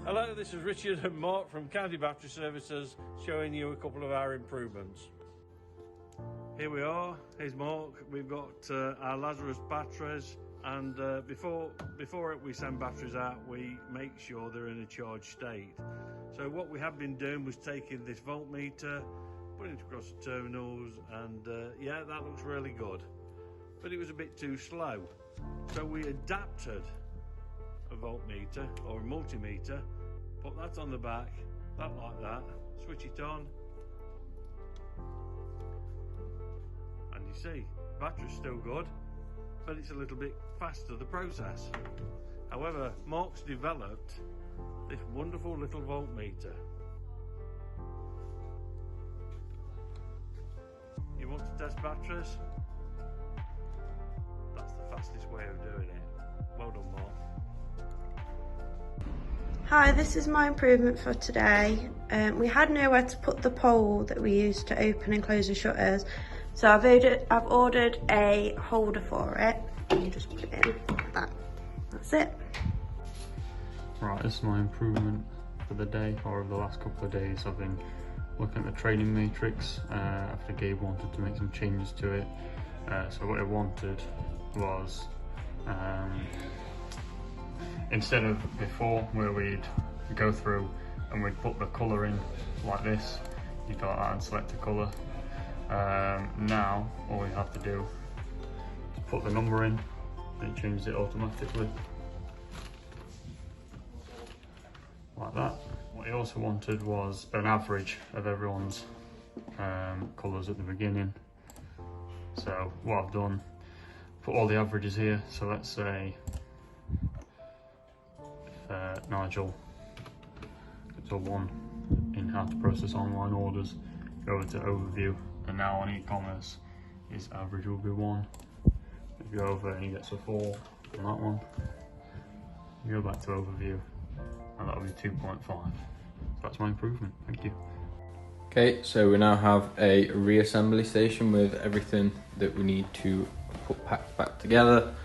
Hello, this is Richard and Mark from County Battery Services showing you a couple of our improvements. Here we are, here's Mark. We've got our Lazarus batteries, and before we send batteries out, we make sure they're in a charged state. So what we have been doing was taking this voltmeter, putting it across the terminals, and yeah, that looks really good. But it was a bit too slow. So we adapted a voltmeter or a multimeter, put that on the back, that like that, switch it on, and you see, battery's still good, but it's a little bit faster, the process. However, Mark's developed this wonderful little voltmeter. You want to test batteries? That's the fastest way of doing it. Well done, Mark. Hi, this is my improvement for today. We had nowhere to put the pole that we used to open and close the shutters, so I've ordered a holder for it. You just put it in like that. That's it. Right, this is my improvement for the day, or over the last couple of days. I've been looking at the training matrix after Gabe wanted to make some changes to it. So what I wanted was, instead of before where we'd go through and we'd put the colour in like this, you'd go like that and select a colour. Now all we have to do is put the number in and it changes it automatically like that. What I also wanted was an average of everyone's colours at the beginning. So what I've done, put all the averages here. So let's say Nigel gets a 1 in how to process online orders, go over to overview, and now on e-commerce his average will be 1. If you go over and he gets a 4 on that one, you go back to overview and that'll be 2.5. So that's my improvement. Thank you. Okay, so we now have a reassembly station with everything that we need to put back together.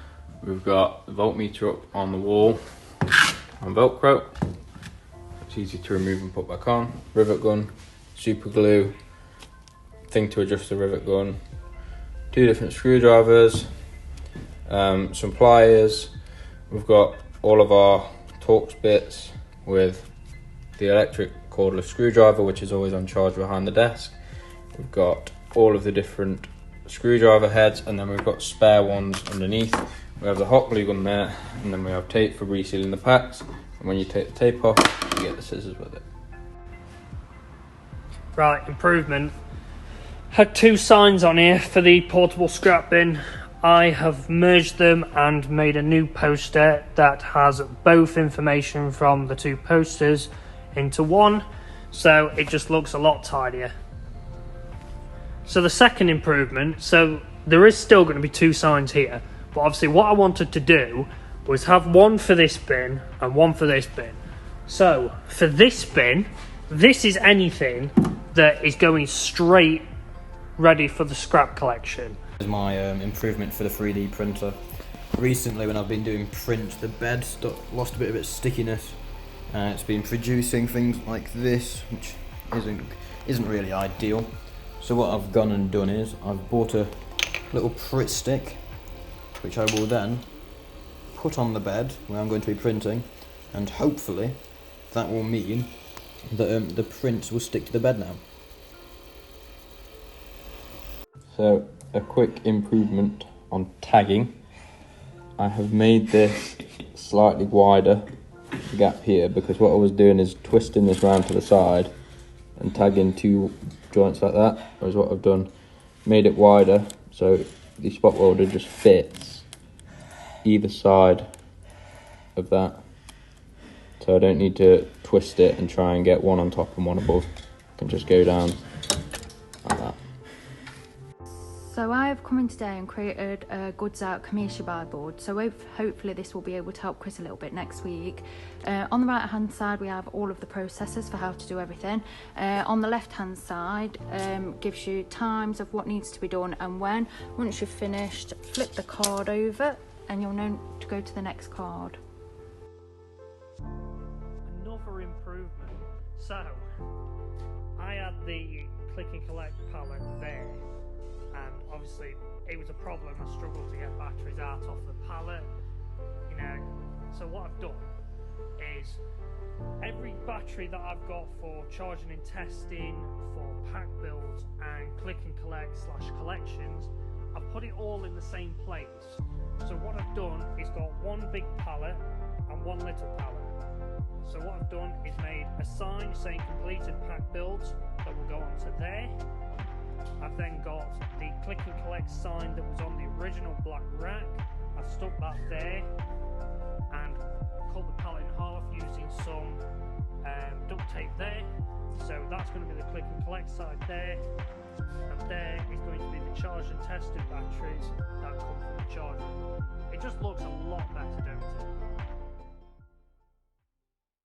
We've got the voltmeter up on the wall on Velcro. It's easy to remove and put back on. Rivet gun, super glue, thing to adjust the rivet gun, 2 different screwdrivers, some pliers. We've got all of our Torx bits with the electric cordless screwdriver, which is always on charge behind the desk. We've got all of the different screwdriver heads, and then we've got spare ones underneath. We have the hot glue gun there, and then we have tape for resealing the packs. And when you take the tape off, you get the scissors with it. Right, improvement. Had 2 signs on here for the portable scrap bin. I have merged them and made a new poster that has both information from the 2 posters into one, so it just looks a lot tidier. So the second improvement, so there is still going to be 2 signs here, but obviously what I wanted to do was have one for this bin and one for this bin. So for this bin, this is anything that is going straight ready for the scrap collection. This is my improvement for the 3D printer. Recently when I've been doing print, the bed lost a bit of its stickiness. It's been producing things like this, which isn't really ideal. So what I've gone and done is I've bought a little Pritt stick, which I will then put on the bed where I'm going to be printing, and hopefully that will mean that the prints will stick to the bed now. So a quick improvement on tagging. I have made this slightly wider gap here, because what I was doing is twisting this round to the side and tagging 2 joints like that, whereas what I've done, made it wider so the spot welder just fits either side of that, so I don't need to twist it and try and get one on top and one above. I can just go down like that. So I have come in today and created a goods out commercial buy board, so hopefully this will be able to help Chris a little bit next week. On the right hand side we have all of the processes for how to do everything. On the left hand side gives you times of what needs to be done and when. Once you've finished, flip the card over and you'll know to go to the next card. Another improvement. So I had the click and collect pallet there, and obviously it was a problem. I struggled to get batteries out off the pallet, you know. So what I've done is every battery that I've got for charging and testing, for pack builds and click and collect / collections, I've put it all in the same place. So what I've done is got one big pallet and one little pallet. So what I've done is made a sign saying completed pack builds that will go onto there. I've then got the click and collect sign that was on the original black rack. I've stuck that there and cut the pallet in half using some duct tape there. So that's going to be the click and collect side there, and there is going to be the charged and tested batteries that come from the charger. It just looks a lot better.